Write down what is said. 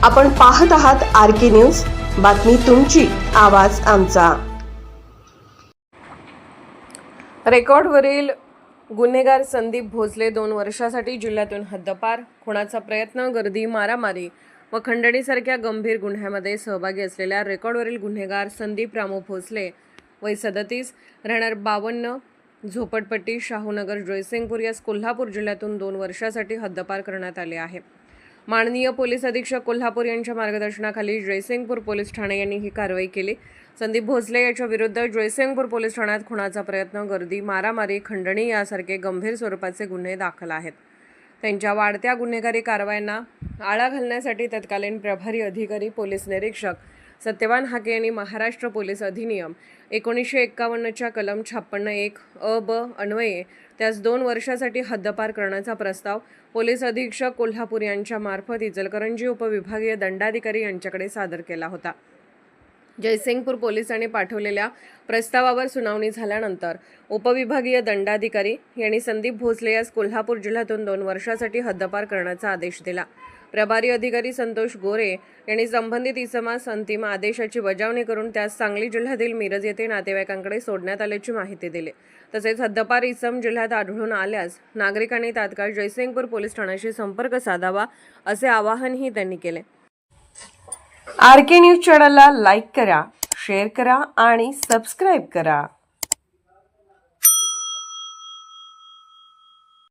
आपण पाहत आहात RK न्यूज, बातमी तुमची, आवाज आमचा। रेकॉर्डवरील गुन्हेगार संदीप भोसले 2 वर्षासाठी जिल्ह्यातून हद्दपार, खुनाचा प्रयत्न, गर्दी, मारामारी व खंडणीसारख्या गंभीर गुन्ह्यामध्ये सहभागी असलेल्या रेकॉर्डवरील गुन्हेगार संदीप रामू भोसले वय 37, राहणार 52, झोपडपट्टी, शाहूनगर, जयसिंगपूर यास कोल्हापूर जिल्ह्यातून 2 वर्षासाठी हद्दपार करण्यात आले आहे। माननीय पोलीस अधीक्षक कोल्हापूर यांच्या मार्गदर्शनाखाली जयसिंगपूर पोलीस ठाणे यांनी ही कारवाई केली। संदीप भोसले याच्या विरुद्ध जयसिंगपूर पोलीस ठाण्यात खुनाचा प्रयत्न, गर्दी, मारामारी, खंडणी यासारखे गंभीर स्वरूपाचे गुन्हे दाखल आहेत। त्यांच्या वाढत्या गुन्हेगारी कारवायांना आळा घालण्यासाठी तत्कालीन प्रभारी अधिकारी पोलीस निरीक्षक सत्यवान हाके यांनी महाराष्ट्र पोलीस अधिनियम 1951च्या कलम 56(1) अ ब अन्वये त्यास 2 वर्षासाठी हद्दपार करण्याचा प्रस्ताव पोलीस अधीक्षक कोल्हापूर यांच्या मार्फत इचलकरंजी उपविभागीय दंडाधिकारी यांच्याकडे सादर केला होता। जयसिंगपूर पोलिसांनी पाठवलेल्या प्रस्तावावर सुनावणी झाल्यानंतर उपविभागीय दंडाधिकारी यांनी संदीप भोसले यास कोल्हापूर जिल्ह्यातून 2 वर्षासाठी हद्दपार करण्याचा आदेश दिला। प्रभारी अधिकारी संतोष गोरे यांनी संबंधित इसमास अंतिम आदेशाची बजावणी करून त्यास सांगली जिल्ह्यातील मिरज येथे नातेवाईकांकडे सोडण्यात आल्याची माहिती दिली। तसेच हद्दपार इसम जिल्ह्यात आढळून आल्यास नागरिकांनी तात्काळ जयसिंगपूर पोलीस ठाण्याशी संपर्क साधावा असे आवाहनही त्यांनी केले। RK न्यूज चॅनलला लाईक करा, शेअर करा आणि सबस्क्राईब करा।